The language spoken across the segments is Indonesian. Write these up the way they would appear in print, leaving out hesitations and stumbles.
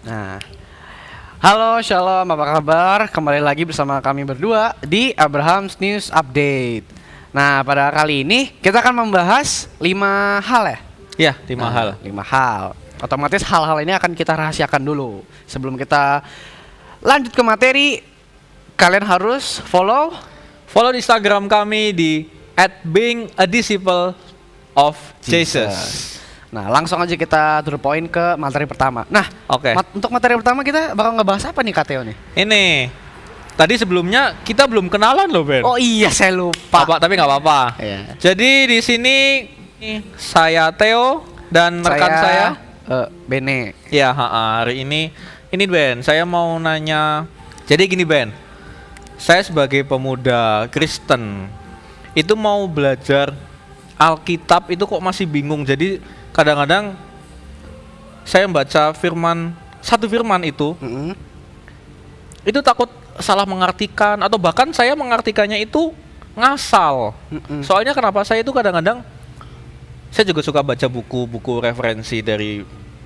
Nah, halo Shalom, apa kabar? Kembali lagi bersama kami berdua di Abraham's News Update. Nah, pada kali ini kita akan membahas 5 hal ya? Iya, 5 hal. 5 hal. Otomatis hal-hal ini akan kita rahasiakan dulu. Sebelum kita lanjut ke materi, kalian harus follow Follow di Instagram kami di @being_a_disciple of Jesus. Nah, langsung aja kita to the point ke materi pertama. Nah, Oke. Untuk materi pertama kita bakal ngebahas apa nih Kak Theo nih? Ini tadi sebelumnya kita belum kenalan loh, Ben. Oh iya, saya lupa. Tapi nggak apa-apa. Iya. Jadi di sini saya Theo dan rekan saya Bene. ya, hari ini Ben, saya mau nanya. Jadi gini, Ben. Saya sebagai pemuda Kristen itu mau belajar Alkitab itu kok masih bingung. Jadi kadang-kadang saya membaca satu firman itu takut salah mengartikan atau bahkan saya mengartikannya itu ngasal. Soalnya kenapa saya itu kadang-kadang saya juga suka baca buku-buku referensi dari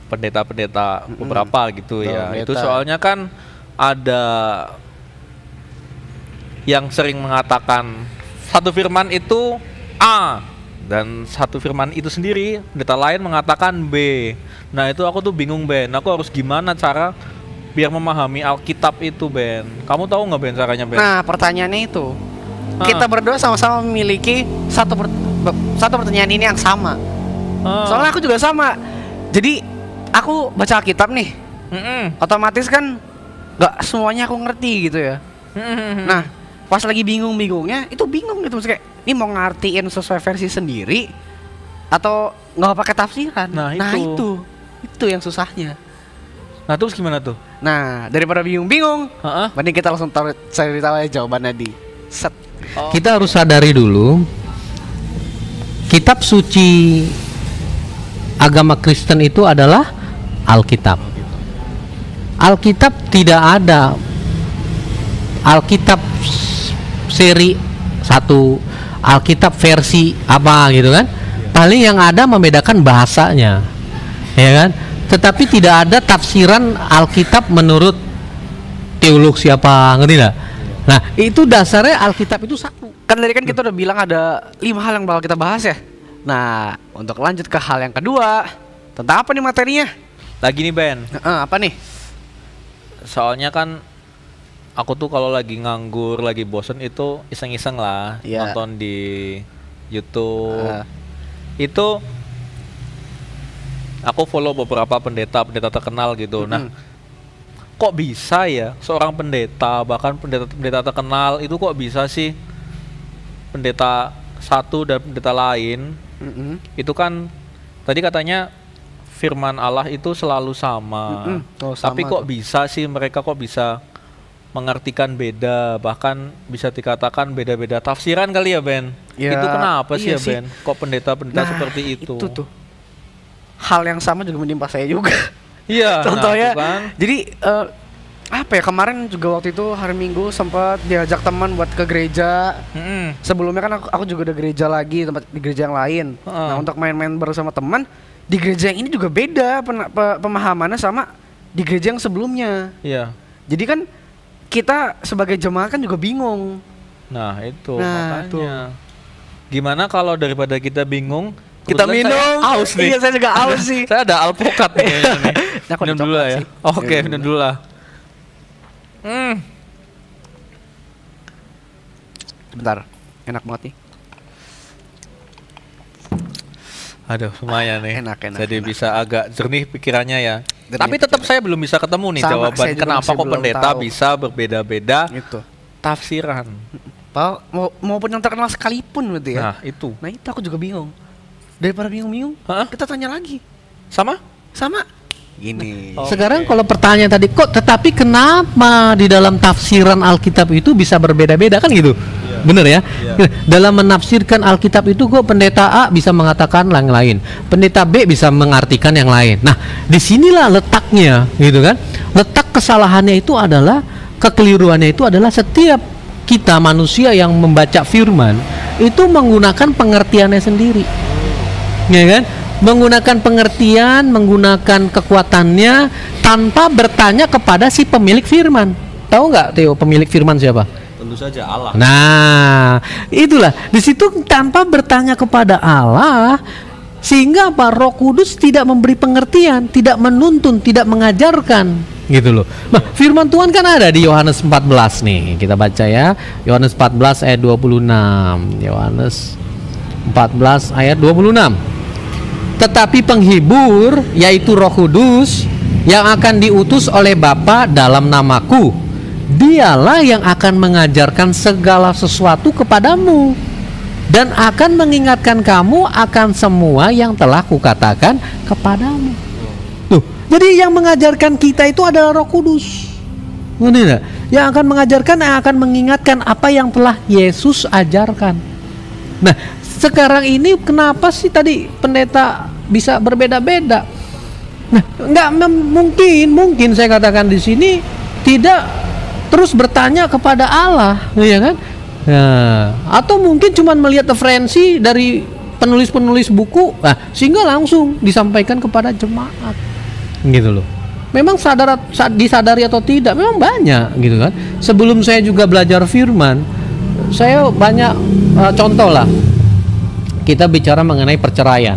pendeta-pendeta beberapa gitu ya. Itu soalnya kan ada yang sering mengatakan satu firman itu A dan satu firman itu sendiri pendeta lain mengatakan B. Nah itu aku tuh bingung, Ben. Aku harus gimana cara biar memahami Alkitab itu, Ben? Kamu tahu nggak, Ben, caranya, Ben? Nah, pertanyaannya itu kita berdua sama-sama memiliki satu pertanyaan ini yang sama. Soalnya aku juga sama. Jadi aku baca Alkitab nih, otomatis kan nggak semuanya aku ngerti gitu ya. Nah, pas lagi bingung-bingungnya itu bingung gitu, maksudnya kayak ini mau ngartiin sesuai versi sendiri atau nggak pakai tafsiran. Nah itu yang susahnya. Nah terus gimana tuh? Nah, daripada bingung-bingung, mending kita langsung cari tahu aja jawabannya di set. Kita harus sadari dulu, kitab suci agama Kristen itu adalah Alkitab. Alkitab tidak ada Alkitab seri 1, Alkitab versi apa gitu kan. Paling yang ada membedakan bahasanya, ya kan. Tetapi tidak ada tafsiran Alkitab menurut teolog siapa, ngerti nggak? Nah itu dasarnya Alkitab itu satu. Kan tadi kan kita udah bilang ada 5 hal yang bakal kita bahas ya. Nah, untuk lanjut ke hal yang kedua, tentang apa nih materinya? Lagi nih, Ben. Apa nih? Soalnya kan aku tuh kalau lagi nganggur, lagi bosen itu iseng-iseng lah nonton di YouTube. Itu aku follow beberapa pendeta terkenal gitu. Nah, kok bisa ya seorang pendeta, bahkan pendeta terkenal itu kok bisa sih pendeta satu dan pendeta lain itu kan tadi katanya firman Allah itu selalu sama. Tapi kok bisa sih mereka kok bisa mengartikan beda, bahkan bisa dikatakan beda-beda tafsiran kali ya, Ben? Itu kenapa sih ya, Ben? Kok pendeta-pendeta seperti itu? Itu tuh hal yang sama juga menimpa saya juga. Iya. Contohnya, nah, kan? jadi apa ya, kemarin juga waktu itu hari Minggu sempat diajak teman buat ke gereja. Sebelumnya kan aku juga udah gereja lagi, di gereja yang lain. Nah, untuk main-main bersama teman di gereja yang ini juga beda pemahamannya sama di gereja yang sebelumnya. Iya. Jadi kan kita sebagai jemaat kan juga bingung. Nah itu makanya. Gimana kalau daripada kita bingung, kita minum? Aus nih. Iya, saya juga aus sih. Saya ada alpukat nih. Nah, minum dulu lah ya. Oke, minum dulu lah. Bentar, enak banget nih. Aduh, lumayan nih. Enak. Jadi bisa agak jernih pikirannya ya. Tapi tetap saya belum bisa ketemu nih jawaban kenapa kok pendeta bisa berbeda-beda tafsiran. Maupun yang terkenal sekalipun berarti ya. Nah itu aku juga bingung. Daripada bingung-bingung, kita tanya lagi. Sama? Gini. Sekarang kalau pertanyaan tadi kok, tetapi kenapa di dalam tafsiran Alkitab itu bisa berbeda-beda kan gitu? Bener ya? Dalam menafsirkan Alkitab itu kok pendeta A bisa mengatakan yang lain, pendeta B bisa mengartikan yang lain. Nah, disinilah letaknya, gitu kan? Letak kesalahannya itu adalah, kekeliruannya itu adalah setiap kita manusia yang membaca firman itu menggunakan pengertiannya sendiri, ya kan? menggunakan pengertian, menggunakan kekuatannya tanpa bertanya kepada si pemilik firman. Tahu nggak Theo, pemilik firman siapa? Tentu saja Allah. Nah, itulah di situ tanpa bertanya kepada Allah, sehingga apa? Roh Kudus tidak memberi pengertian, tidak menuntun, tidak mengajarkan, gitu loh. Nah, firman Tuhan kan ada di Yohanes 14 nih. Kita baca ya. Yohanes 14 ayat 26. Yohanes 14 ayat 26. Tetapi penghibur, yaitu Roh Kudus, yang akan diutus oleh Bapa dalam namaku, dialah yang akan mengajarkan segala sesuatu kepadamu dan akan mengingatkan kamu akan semua yang telah kukatakan kepadamu. Tuh, jadi yang mengajarkan kita itu adalah Roh Kudus. Benar? Yang akan mengajarkan, yang akan mengingatkan apa yang telah Yesus ajarkan. Nah, sekarang ini kenapa sih tadi pendeta bisa berbeda-beda? Nah, nggak mungkin saya katakan di sini tidak terus bertanya kepada Allah, ya kan? Nah, atau mungkin cuma melihat referensi dari penulis-penulis buku, sehingga langsung disampaikan kepada jemaat, gitu loh. Memang disadari atau tidak, memang banyak, gitu kan. Sebelum saya juga belajar firman, saya banyak contoh lah. Kita bicara mengenai perceraian,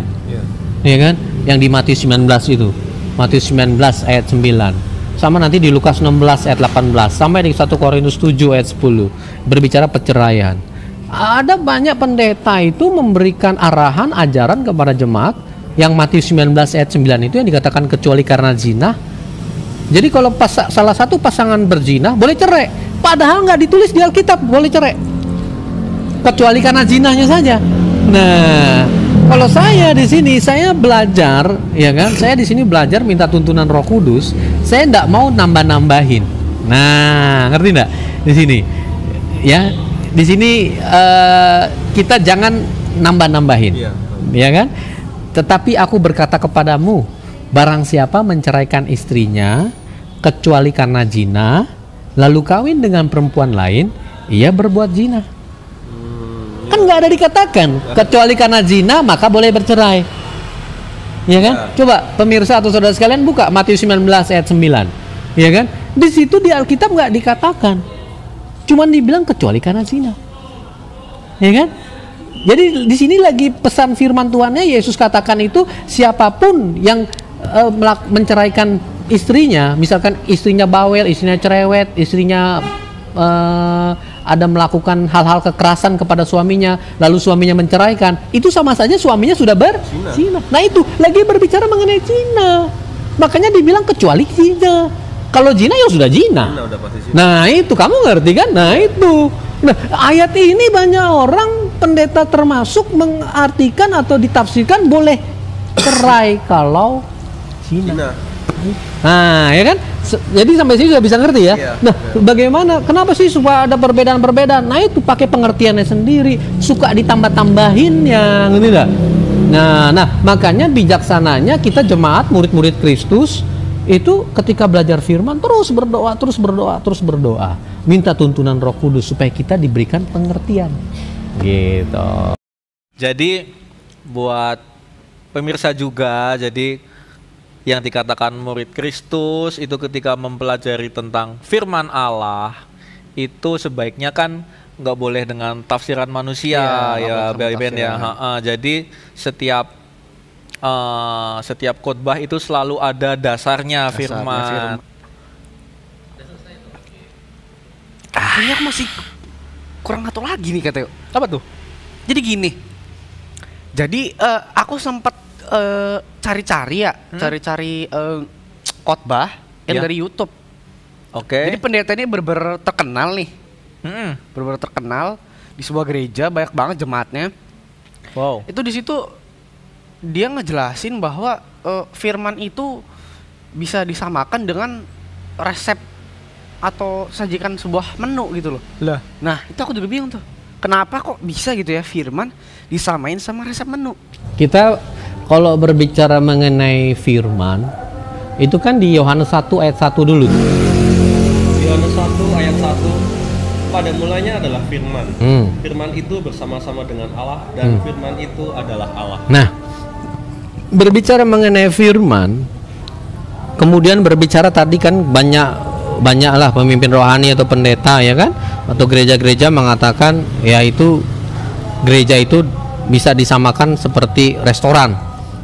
ya kan? Yang di Matius 19 itu, Matius 19 ayat 9. Sama nanti di Lukas 16 ayat 18 sampai di 1 Korintus 7 ayat 10 berbicara perceraian. Ada banyak pendeta itu memberikan arahan, ajaran kepada jemaat yang Matius 19 ayat 9 itu yang dikatakan kecuali karena zina. Jadi kalau salah satu pasangan berzina boleh cerai, padahal nggak ditulis di Alkitab boleh cerai, kecuali karena zinanya saja. Nah, kalau saya di sini saya belajar, ya kan? Saya di sini belajar minta tuntunan Roh Kudus. Saya tidak mau nambah-nambahin. Nah, ngerti enggak? Di sini, ya, di sini kita jangan nambah-nambahin, ya kan? Tetapi aku berkata kepadamu, barang siapa menceraikan istrinya, kecuali karena zina, lalu kawin dengan perempuan lain, ia berbuat zina. Kan nggak ada dikatakan kecuali karena zina maka boleh bercerai, ya kan? Coba pemirsa atau saudara sekalian buka Matius 19 ayat 9, ya kan? Di situ di Alkitab nggak dikatakan, cuman dibilang kecuali karena zina, ya kan? Jadi di sini lagi pesan firman Tuhannya, Yesus katakan itu siapapun yang menceraikan istrinya, misalkan istrinya bawel, istrinya cerewet, istrinya ada melakukan hal-hal kekerasan kepada suaminya, lalu suaminya menceraikan, itu sama saja suaminya sudah berzina. Nah, itu lagi berbicara mengenai zina. Makanya dibilang kecuali zina. Kalau zina ya sudah zina. Nah, itu kamu ngerti kan? Nah, itu. Nah, ayat ini banyak orang pendeta termasuk mengartikan atau ditafsirkan boleh cerai kalau zina. Nah, ya kan? Jadi sampai sini sudah bisa ngerti ya. Nah, bagaimana? Kenapa sih supaya ada perbedaan-perbedaan? Nah, itu pakai pengertiannya sendiri. Suka ditambah-tambahinnya, ngerti enggak? Nah, makanya bijaksananya kita jemaat murid-murid Kristus itu ketika belajar firman terus berdoa, minta tuntunan Roh Kudus supaya kita diberikan pengertian. Gitu. Jadi buat pemirsa juga, jadi yang dikatakan murid Kristus itu ketika mempelajari tentang firman Allah itu sebaiknya kan nggak boleh dengan tafsiran manusia, Ben ya. Jadi setiap khotbah itu selalu ada dasarnya firman. Kayaknya aku masih kurang satu lagi nih katanya. Apa tuh? Jadi gini. Jadi aku sempat cari-cari khotbah yang dari YouTube. Oke. Jadi pendeta ini bener-bener terkenal nih. Bener-bener terkenal di sebuah gereja, banyak banget jemaatnya. Wow. Itu di situ dia ngejelasin bahwa firman itu bisa disamakan dengan resep atau sajikan sebuah menu gitu loh. Lah. Nah, itu aku juga bingung tuh. Kenapa kok bisa gitu ya firman disamain sama resep menu? Kita kalau berbicara mengenai firman, itu kan di Yohanes 1 ayat 1 dulu. Yohanes 1 ayat 1, pada mulanya adalah firman. Firman itu bersama-sama dengan Allah dan firman itu adalah Allah. Nah, berbicara mengenai firman, kemudian berbicara tadi kan banyaklah pemimpin rohani atau pendeta ya kan, atau gereja-gereja mengatakan ya itu gereja itu bisa disamakan seperti restoran,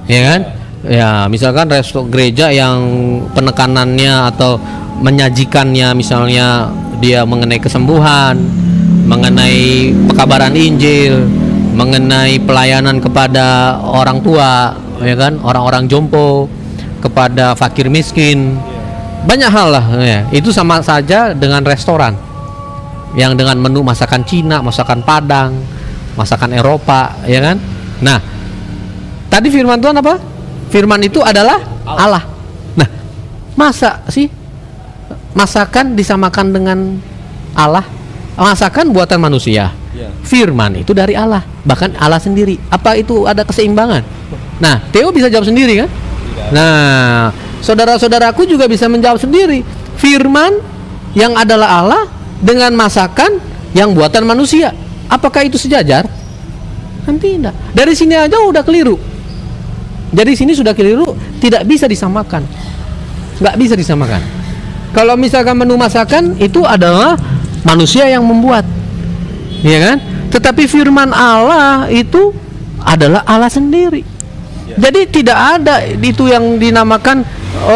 ya kan? Ya, misalkan gereja yang penekanannya atau menyajikannya misalnya dia mengenai kesembuhan, mengenai pekabaran Injil, mengenai pelayanan kepada orang tua, ya kan? Orang-orang jompo, kepada fakir miskin. Banyak hal lah ya. Itu sama saja dengan restoran yang dengan menu masakan Cina, masakan Padang, masakan Eropa, ya kan? Nah, tadi firman Tuhan apa? Firman itu adalah Allah. Nah, masa sih masakan disamakan dengan Allah? Masakan buatan manusia. Firman itu dari Allah, bahkan Allah sendiri. Apa itu ada keseimbangan? Nah, Theo bisa jawab sendiri kan? Nah, saudara-saudaraku juga bisa menjawab sendiri. Firman yang adalah Allah dengan masakan yang buatan manusia, apakah itu sejajar? Kan tidak. Dari sini aja udah keliru. Dari sini sudah keliru, tidak bisa disamakan. Nggak bisa disamakan. Kalau misalkan menu masakan itu adalah manusia yang membuat, ya kan? Tetapi firman Allah itu adalah Allah sendiri. Jadi tidak ada itu yang dinamakan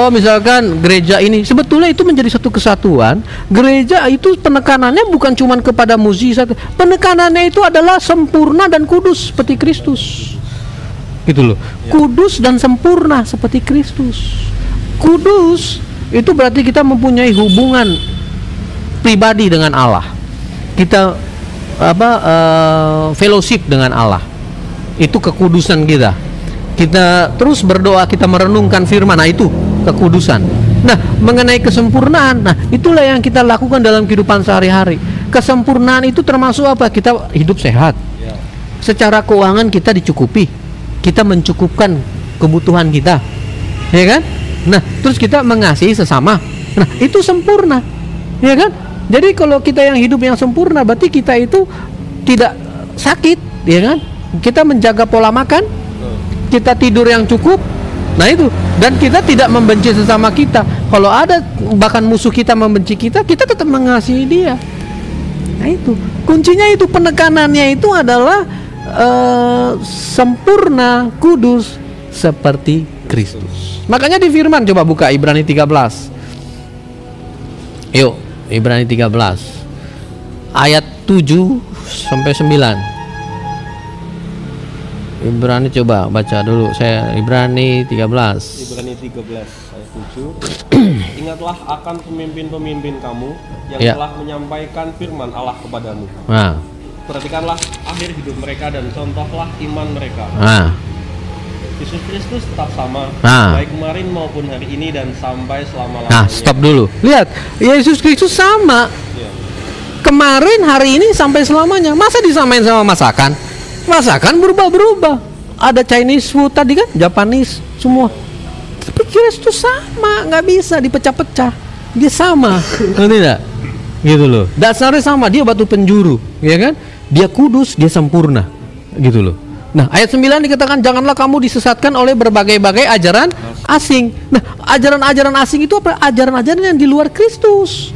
misalkan gereja ini, sebetulnya itu menjadi satu kesatuan. Gereja itu penekanannya bukan cuma kepada mukjizat, penekanannya itu adalah sempurna dan kudus seperti Kristus. Gitu loh. Kudus dan sempurna seperti Kristus. Kudus itu berarti kita mempunyai hubungan pribadi dengan Allah. Kita fellowship dengan Allah. Itu kekudusan kita. Kita terus berdoa, kita merenungkan firman, nah itu kekudusan. Nah, mengenai kesempurnaan, nah itulah yang kita lakukan dalam kehidupan sehari-hari. Kesempurnaan itu termasuk apa? Kita hidup sehat. Secara keuangan kita dicukupi. Kita mencukupkan kebutuhan kita. Ya kan? Nah, terus kita mengasihi sesama. Nah, itu sempurna. Ya kan? Jadi kalau kita yang hidup yang sempurna, berarti kita itu tidak sakit, ya kan? Kita menjaga pola makan, kita tidur yang cukup. Nah itu, dan kita tidak membenci sesama kita. Kalau ada bahkan musuh kita membenci kita, kita tetap mengasihi dia. Nah itu, kuncinya itu, penekanannya itu adalah sempurna, kudus seperti Kristus. Makanya di firman, coba buka Ibrani 13. Yuk, Ibrani 13 ayat 7 sampai 9. Ibrani coba baca dulu saya, Ibrani 13. Ibrani 13 ayat 7. Ingatlah akan pemimpin-pemimpin kamu yang telah menyampaikan firman Allah kepadamu. Nah, perhatikanlah akhir hidup mereka dan contohlah iman mereka. Nah, Yesus Kristus tetap sama, nah, baik kemarin maupun hari ini dan sampai selama-lamanya. Nah, stop dulu. Lihat, Yesus Kristus sama. Kemarin, hari ini, sampai selamanya. Masa disamain sama masakan? Masakan berubah-berubah. Ada Chinese food tadi kan, Japanese semua. Tapi Kristus sama, nggak bisa dipecah-pecah. Dia sama, ngerti tidak? Gitu loh. Dasarnya sama, dia batu penjuru, ya kan? Dia kudus, dia sempurna, gitu loh. Nah, ayat 9 dikatakan janganlah kamu disesatkan oleh berbagai-bagai ajaran asing. Nah, ajaran-ajaran asing itu apa? Ajaran-ajaran yang di luar Kristus.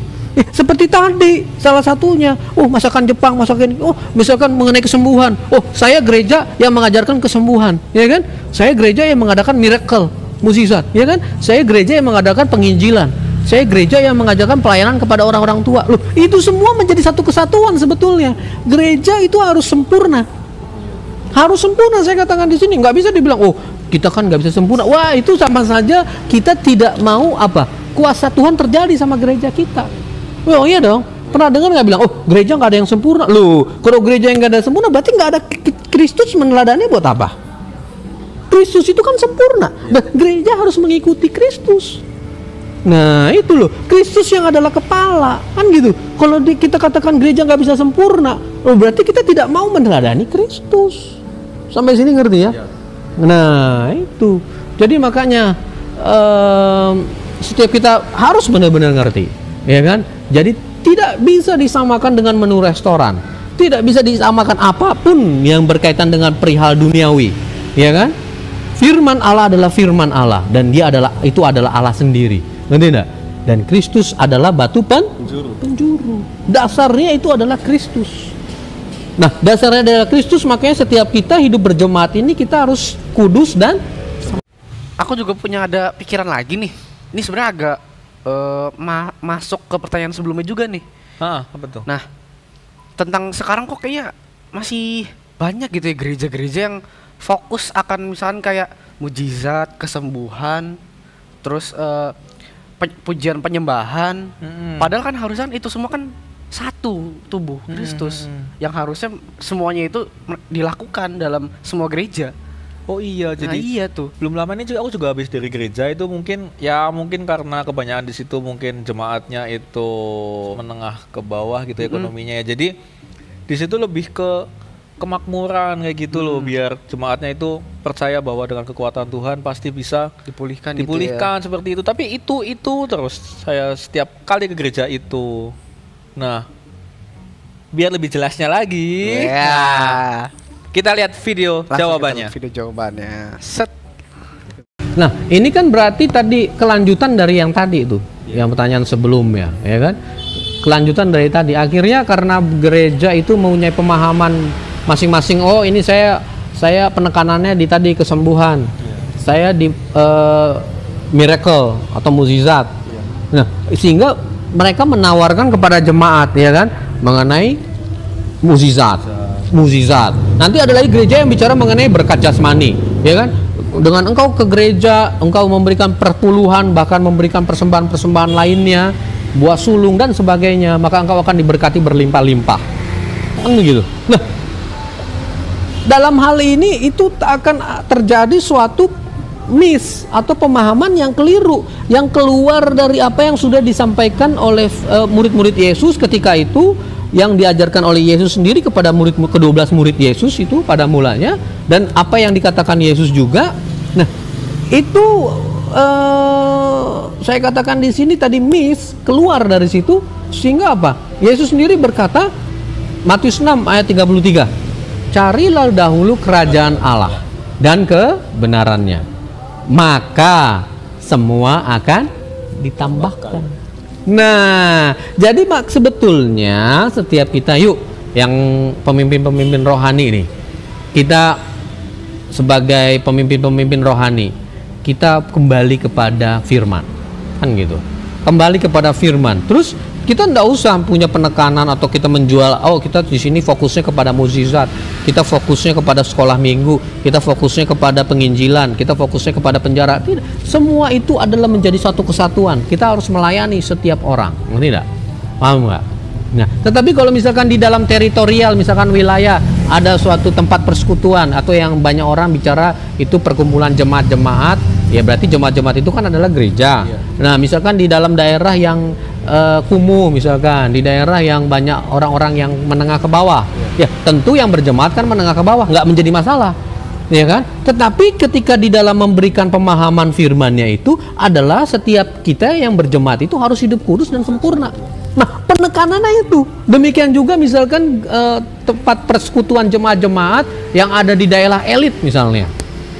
Seperti tadi salah satunya, masakan Jepang, masakan ini, misalkan mengenai kesembuhan. Saya gereja yang mengajarkan kesembuhan, ya kan? Saya gereja yang mengadakan miracle, mukjizat, ya kan? Saya gereja yang mengadakan penginjilan. Saya gereja yang mengajarkan pelayanan kepada orang-orang tua. Loh, itu semua menjadi satu kesatuan sebetulnya. Gereja itu harus sempurna. Harus sempurna, saya katakan di sini. Nggak bisa dibilang, kita kan nggak bisa sempurna. Wah, itu sama saja kita tidak mau kuasa Tuhan terjadi sama gereja kita. Oh iya dong, pernah dengar nggak bilang, gereja nggak ada yang sempurna. Loh, kalau gereja yang nggak ada sempurna, berarti nggak ada Kristus meneladani buat apa? Kristus itu kan sempurna. Nah, gereja harus mengikuti Kristus. Nah itu loh, Kristus yang adalah kepala, kan gitu. Kalau kita katakan gereja nggak bisa sempurna, berarti kita tidak mau meneladani Kristus. Sampai sini ngerti ya? Nah itu, jadi makanya setiap kita harus benar-benar ngerti, ya kan? Jadi tidak bisa disamakan dengan menu restoran, tidak bisa disamakan apapun yang berkaitan dengan perihal duniawi, ya kan? Firman Allah adalah firman Allah dan dia adalah Allah sendiri. Ngerti enggak? Dan Kristus adalah batu penjuru. Dasarnya itu adalah Kristus. Nah, dasarnya adalah Kristus, makanya setiap kita hidup berjemaat ini kita harus kudus dan aku juga punya ada pikiran lagi nih. Ini sebenarnya agak masuk ke pertanyaan sebelumnya juga nih. Apa tuh? Nah, tentang sekarang kok kayaknya masih banyak gitu ya gereja-gereja yang fokus akan misalkan kayak mujizat, kesembuhan, terus pujian penyembahan. Padahal kan harusnya itu semua kan satu tubuh Kristus yang harusnya semuanya itu dilakukan dalam semua gereja. Oh iya, jadi iya tuh. Belum lama ini aku juga habis dari gereja itu mungkin karena kebanyakan di situ mungkin jemaatnya itu menengah ke bawah gitu ekonominya ya. Jadi di situ lebih ke kemakmuran kayak gitu loh, biar jemaatnya itu percaya bahwa dengan kekuatan Tuhan pasti bisa dipulihkan gitu ya. Seperti itu. Tapi itu terus saya setiap kali ke gereja itu. Nah, biar lebih jelasnya lagi. Kita lihat video jawabannya. Set. Nah, ini kan berarti tadi kelanjutan dari yang tadi itu, yang pertanyaan sebelumnya, ya kan? Kelanjutan dari tadi. Akhirnya karena gereja itu mempunyai pemahaman masing-masing. Oh, ini saya penekanannya di tadi kesembuhan. Saya di miracle atau mukjizat. Nah, sehingga mereka menawarkan kepada jemaat, ya kan, mengenai mukjizat. Nanti ada lagi gereja yang bicara mengenai berkat jasmani, ya kan? Dengan engkau ke gereja, engkau memberikan perpuluhan, bahkan memberikan persembahan-persembahan lainnya, buah sulung dan sebagainya, maka engkau akan diberkati berlimpah-limpah. Kan begitu. Nah, dalam hal ini itu akan terjadi suatu miss atau pemahaman yang keliru, yang keluar dari apa yang sudah disampaikan oleh murid-murid Yesus ketika itu, yang diajarkan oleh Yesus sendiri kepada ke-12 murid Yesus itu pada mulanya, dan apa yang dikatakan Yesus juga. Nah, itu saya katakan di sini tadi miss, keluar dari situ, sehingga apa? Yesus sendiri berkata, Matius 6 ayat 33, carilah dahulu kerajaan Allah dan kebenarannya, maka semua akan ditambahkan. Nah, jadi sebetulnya setiap kita, yuk, yang pemimpin-pemimpin rohani nih, kita sebagai pemimpin-pemimpin rohani, kita kembali kepada firman, kan gitu. Kembali kepada firman. Terus kita enggak usah punya penekanan atau kita menjual, oh kita di sini fokusnya kepada mukjizat, kita fokusnya kepada sekolah minggu, kita fokusnya kepada penginjilan, kita fokusnya kepada penjara. Tidak. Semua itu adalah menjadi satu kesatuan. Kita harus melayani setiap orang. Ngerti enggak? Paham enggak? Nah, tetapi kalau misalkan di dalam teritorial, misalkan wilayah, ada suatu tempat persekutuan atau yang banyak orang bicara itu perkumpulan jemaat-jemaat, ya berarti jemaat-jemaat itu kan adalah gereja. Nah, misalkan di dalam daerah yang kumuh, misalkan di daerah yang banyak orang-orang yang menengah ke bawah, ya tentu yang berjemaat kan menengah ke bawah, nggak menjadi masalah, ya kan? Tetapi ketika di dalam memberikan pemahaman firman-Nya itu adalah setiap kita yang berjemaat itu harus hidup kudus dan sempurna. Nah, penekanannya itu. Demikian juga misalkan tempat persekutuan jemaat-jemaat yang ada di daerah elit misalnya,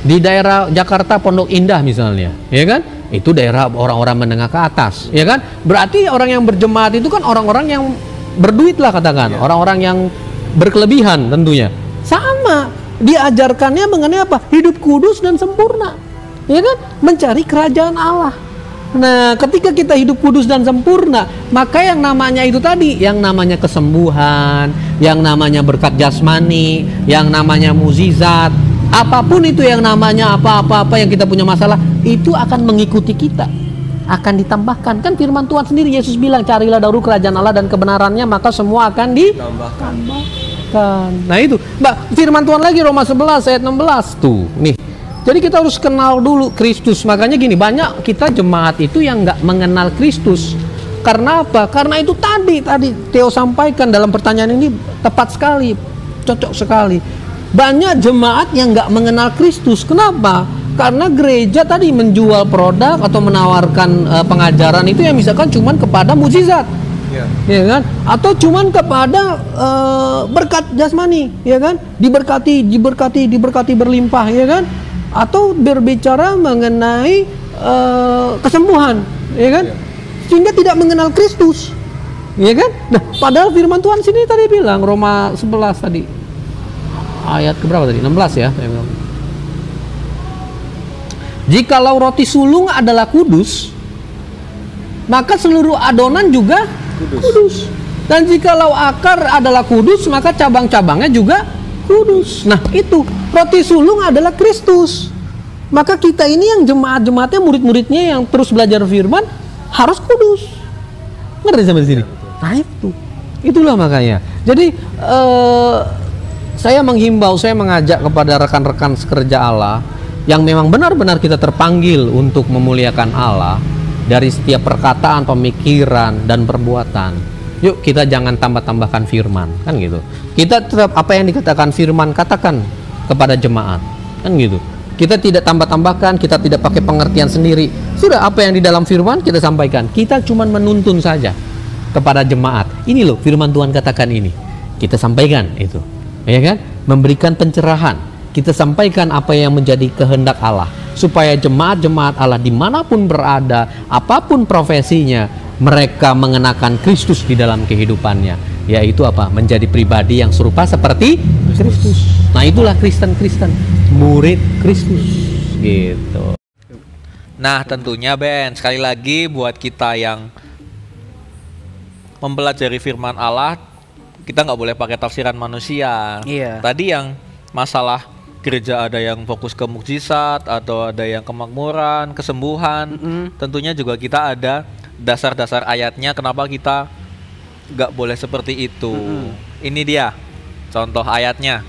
di daerah Jakarta Pondok Indah misalnya, ya kan? Itu daerah orang-orang menengah ke atas, ya kan? Berarti orang yang berjemaat itu kan orang-orang yang berduit lah katakan, orang-orang yang berkelebihan tentunya. Sama, diajarkannya mengenai apa? Hidup kudus dan sempurna, ya kan? Mencari kerajaan Allah. Nah, ketika kita hidup kudus dan sempurna, maka yang namanya itu tadi, yang namanya kesembuhan, yang namanya berkat jasmani, yang namanya mukjizat, apapun itu yang namanya apa-apa yang kita punya masalah, itu akan mengikuti kita, akan ditambahkan. Kan firman Tuhan sendiri, Yesus bilang, carilah dahulu kerajaan Allah dan kebenarannya, maka semua akan ditambahkan. Nah itu, firman Tuhan lagi Roma 11 ayat 16 tuh, nih. Jadi kita harus kenal dulu Kristus. Makanya gini, banyak kita jemaat itu yang nggak mengenal Kristus. Karena apa? Karena itu tadi Theo sampaikan dalam pertanyaan ini tepat sekali, cocok sekali. Banyak jemaat yang nggak mengenal Kristus. Kenapa? Karena gereja tadi menjual produk atau menawarkan pengajaran itu yang misalkan cuman kepada mukjizat, ya kan? Atau cuman kepada berkat jasmani, ya kan? Diberkati berlimpah, ya kan? atau berbicara mengenai kesembuhan, ya kan? Sehingga tidak mengenal Kristus, ya kan? Nah, padahal firman Tuhan sini tadi bilang Roma 11 tadi. Ayat keberapa tadi? 16 ya. Jikalau roti sulung adalah kudus, maka seluruh adonan juga kudus. Dan jikalau akar adalah kudus, maka cabang-cabangnya juga kudus. Nah, itu roti sulung adalah Kristus. Maka kita ini yang jemaat-jemaatnya, murid-muridnya yang terus belajar firman harus kudus. Ngerti sampai sini? Nah, itulah makanya. Jadi saya menghimbau, saya mengajak kepada rekan-rekan sekerja Allah yang memang benar-benar kita terpanggil untuk memuliakan Allah dari setiap perkataan, pemikiran, dan perbuatan. Yuk kita jangan tambah-tambahkan firman, kan gitu. Kita tetap apa yang dikatakan firman katakan kepada jemaat, kan gitu. Kita tidak tambah-tambahkan, kita tidak pakai pengertian sendiri. Sudah apa yang di dalam firman kita sampaikan. Kita cuma menuntun saja kepada jemaat. Ini loh firman Tuhan katakan ini. Kita sampaikan itu, ya kan? Memberikan pencerahan. Kita sampaikan apa yang menjadi kehendak Allah, supaya jemaat-jemaat Allah dimanapun berada, apapun profesinya, mereka mengenakan Kristus di dalam kehidupannya, yaitu apa? Menjadi pribadi yang serupa seperti Kristus. Nah, itulah Kristen-Kristen, murid Kristus, gitu. Nah, tentunya Ben, sekali lagi buat kita yang mempelajari firman Allah, kita nggak boleh pakai tafsiran manusia. Iya. Tadi yang masalah gereja ada yang fokus ke mukjizat atau ada yang kemakmuran, kesembuhan. Tentunya juga kita ada dasar-dasar ayatnya kenapa kita nggak boleh seperti itu. Ini dia contoh ayatnya.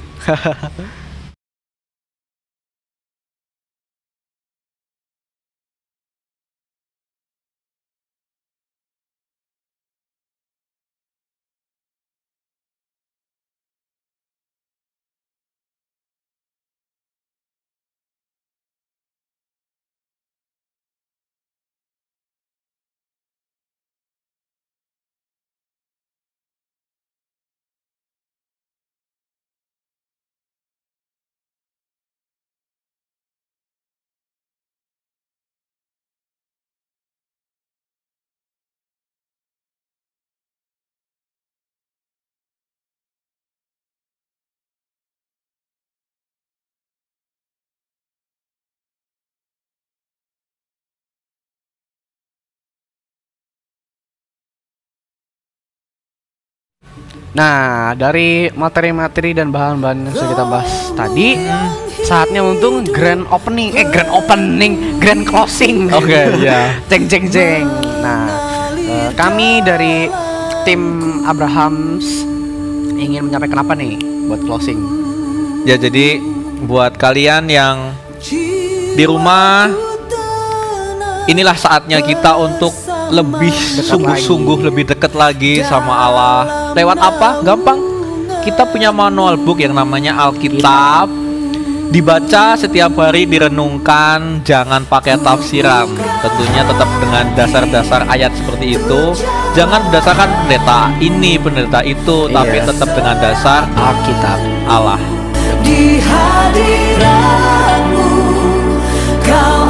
Nah, dari materi-materi dan bahan-bahan yang sudah kita bahas tadi, saatnya untuk grand closing. Oke, ya. Jeng. Nah, kami dari tim Abrahams ingin menyampaikan apa nih buat closing? Ya, jadi buat kalian yang di rumah, inilah saatnya kita untuk lebih sungguh-sungguh lebih dekat lagi sama Allah. Lewat apa? Gampang. Kita punya manual book yang namanya Alkitab. Dibaca setiap hari, direnungkan, jangan pakai tafsiran. Tentunya tetap dengan dasar-dasar ayat seperti itu. Jangan berdasarkan pendeta ini, pendeta itu, tapi tetap dengan dasar Alkitab Allah. Di hadiratmu kau